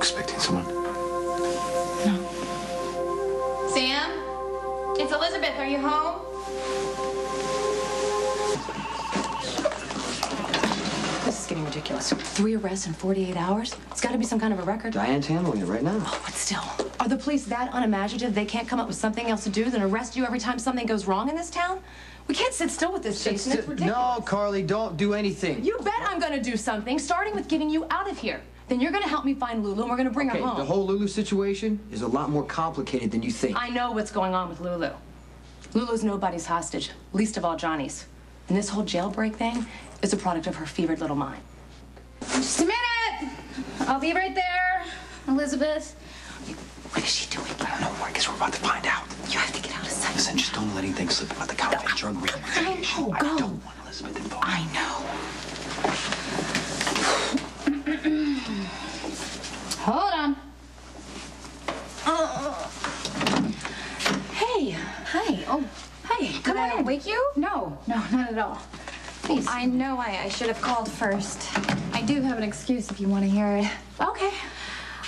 expecting someone? No. Sam? It's Elizabeth. Are you home? This is getting ridiculous. 3 arrests in 48 hours? It's got to be some kind of a record. Diane's handling it right now. Oh, but still. Are the police that unimaginative they can't come up with something else to do than arrest you every time something goes wrong in this town? We can't sit still with this, Jason. It's ridiculous. No, Carly, don't do anything. You bet I'm going to do something, starting with getting you out of here. Then you're going to help me find Lulu, and we're going to bring her home. The whole Lulu situation is a lot more complicated than you think. I know what's going on with Lulu. Lulu's nobody's hostage, least of all Johnny's. And this whole jailbreak thing is a product of her fevered little mind. Just a minute. I'll be right there, Elizabeth. What is she doing? I don't know. I guess we're about to find out. You have to get out of sight. Listen, just don't let anything slip about the counterfeit drug I rehabilitation. know. Go. I don't want Elizabeth involved. I know. Hold on. Hey. Hi. Oh, Hey, come on in. Wake you? No, not at all. Please. I know I should have called first. I do have an excuse if you want to hear it. Okay.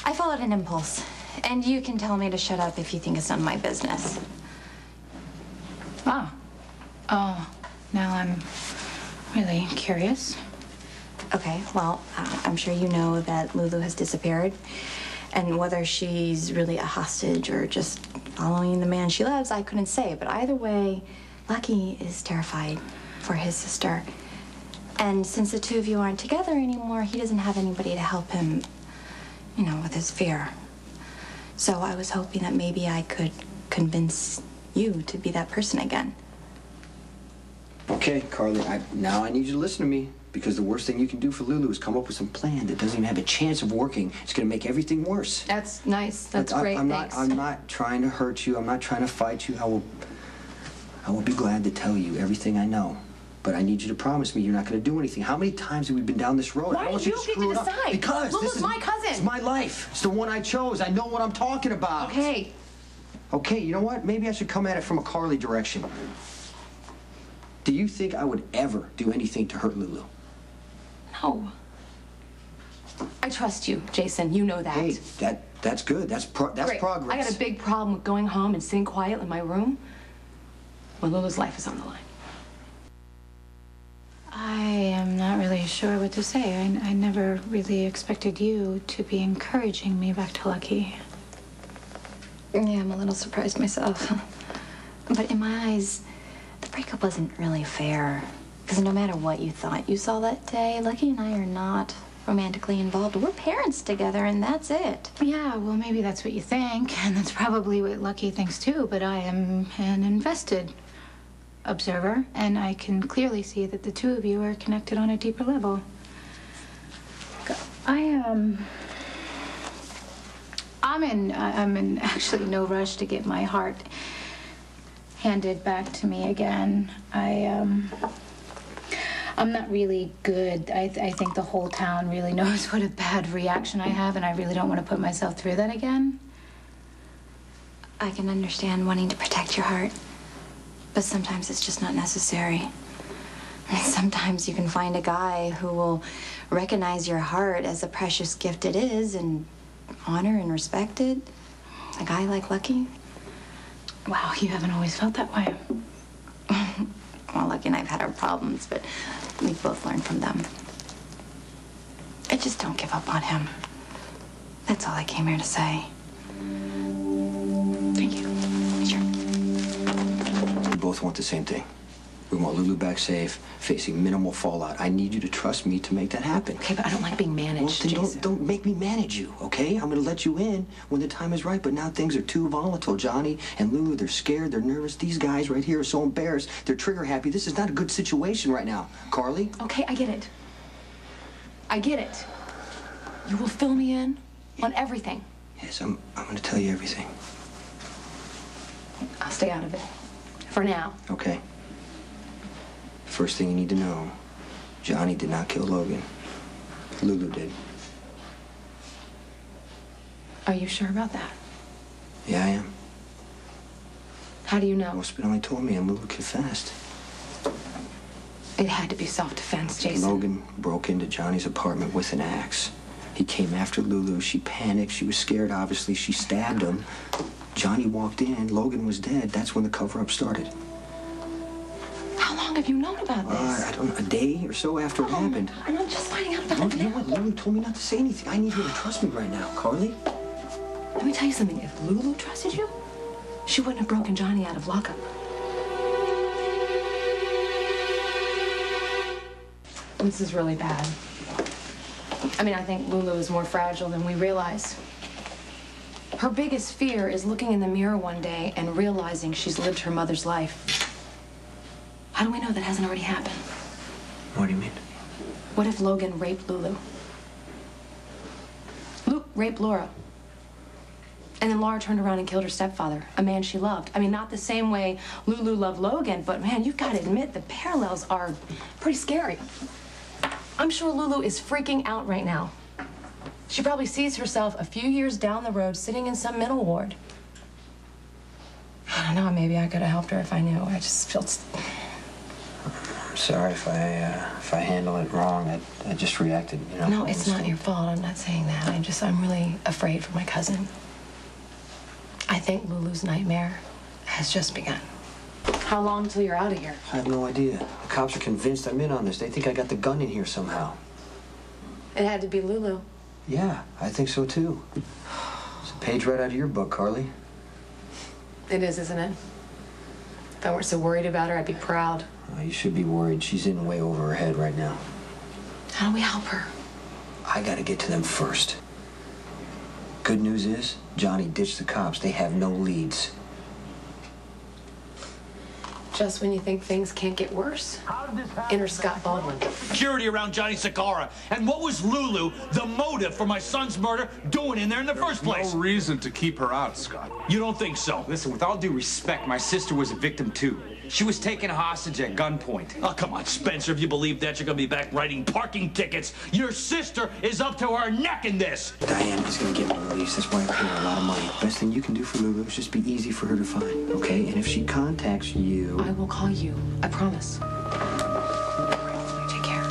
I followed an impulse. And you can tell me to shut up if you think it's none of my business. Oh. Oh, now I'm really curious. Okay, well, I'm sure you know that Lulu has disappeared. And whether she's really a hostage or just following the man she loves, I couldn't say. But either way, Lucky is terrified for his sister. And since the two of you aren't together anymore, he doesn't have anybody to help him, you know, with his fear. So I was hoping that maybe I could convince you to be that person again. Okay, Carly, now I need you to listen to me. Because the worst thing you can do for Lulu is come up with some plan that doesn't even have a chance of working. It's going to make everything worse. That's nice. That's great. Thanks. I'm not trying to hurt you. I'm not trying to fight you. I will be glad to tell you everything I know. But I need you to promise me you're not going to do anything. How many times have we been down this road? Why I don't want do you you to get screw to it up. decide? Because Lulu's this is my cousin. It's my life. It's the one I chose. I know what I'm talking about. Okay. Okay, you know what? Maybe I should come at it from a Carly direction. Do you think I would ever do anything to hurt Lulu? No. I trust you, Jason. You know that. Hey, that's good. That's Great. progress. I got a big problem with going home and sitting quiet in my room when Lulu's life is on the line. I am not really sure what to say. I never really expected you to be encouraging me back to Lucky. Yeah, I'm a little surprised myself. But in my eyes, the breakup wasn't really fair. Because no matter what you thought you saw that day, Lucky and I are not romantically involved. We're parents together, and that's it. Yeah, well, maybe that's what you think, and that's probably what Lucky thinks too, but I am an invested observer, and I can clearly see that the two of you are connected on a deeper level. I'm in actually no rush to get my heart handed back to me again. I'm not really good. I think the whole town really knows what a bad reaction I have, and I really don't want to put myself through that again. I can understand wanting to protect your heart, but sometimes it's just not necessary. And sometimes you can find a guy who will recognize your heart as a precious gift it is and honor and respect it. A guy like Lucky. Wow, you haven't always felt that way. Well, Lucky and I've had our problems, but we've both learned from them. I just don't give up on him. That's all I came here to say. Thank you. Sure. We both want the same thing. We want Lulu back safe, facing minimal fallout. I need you to trust me to make that happen. Okay, but I don't like being managed, Well, then Jason. don't make me manage you, okay? I'm gonna let you in when the time is right, but now things are too volatile. Johnny and Lulu, they're scared, they're nervous. These guys right here are so embarrassed. They're trigger happy. This is not a good situation right now. Carly? Okay, I get it. I get it. You will fill me in on everything. Yes, I'm gonna tell you everything. I'll stay out of it. For now. Okay. First thing you need to know, Johnny did not kill Logan. Lulu did. Are you sure about that? Yeah, I am. How do you know? Well, Spinelli told me and Lulu confessed. It had to be self-defense, Jason. Logan broke into Johnny's apartment with an axe. He came after Lulu. She panicked. She was scared, obviously. She stabbed him. Johnny walked in. Logan was dead. That's when the cover-up started. How long have you known about this? I don't know, a day or so after it happened. And I'm just finding out about Well, it you know now. what? Lulu told me not to say anything. I need her to trust me right now, Carly. Let me tell you something. If Lulu trusted you, she wouldn't have broken Johnny out of lockup. This is really bad. I mean, I think Lulu is more fragile than we realize. Her biggest fear is looking in the mirror one day and realizing she's lived her mother's life. How do we know that hasn't already happened? What do you mean? What if Logan raped Lulu? Luke raped Laura. And then Laura turned around and killed her stepfather, a man she loved. I mean, not the same way Lulu loved Logan, but man, you've got to admit the parallels are pretty scary. I'm sure Lulu is freaking out right now. She probably sees herself a few years down the road sitting in some mental ward. I don't know, maybe I could have helped her if I knew. I just feel... I'm sorry if I handle it wrong. I just reacted, you know. No, it's not your fault. I'm not saying that. I'm really afraid for my cousin. I think Lulu's nightmare has just begun. How long till you're out of here? I have no idea. The cops are convinced I'm in on this. They think I got the gun in here somehow. It had to be Lulu. Yeah, I think so too. It's a page right out of your book, Carly. It is, isn't it? If I weren't so worried about her, I'd be proud. Oh, you should be worried. She's in way over her head right now. How do we help her? I gotta get to them first. Good news is, Johnny ditched the cops. They have no leads. Just when you think things can't get worse, enter Scott Baldwin. Security around Johnny Sakara. And what was Lulu, the motive for my son's murder, doing in there in the first place? No reason to keep her out, Scott. You don't think so? Listen, with all due respect, my sister was a victim too. She was taken hostage at gunpoint. Oh, come on, Spencer. If you believe that, you're gonna be back writing parking tickets. Your sister is up to her neck in this. Diane is gonna get me released. That's why I pay her a lot of money. Best thing you can do for Lulu is just be easy for her to find, okay? And if she contacts you... I will call you. I promise. Take care.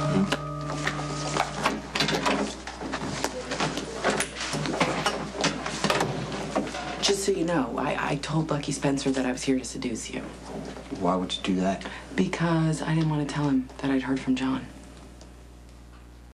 Just so you know, I told Lucky Spencer that I was here to seduce you. Why would you do that? Because I didn't want to tell him that I'd heard from John.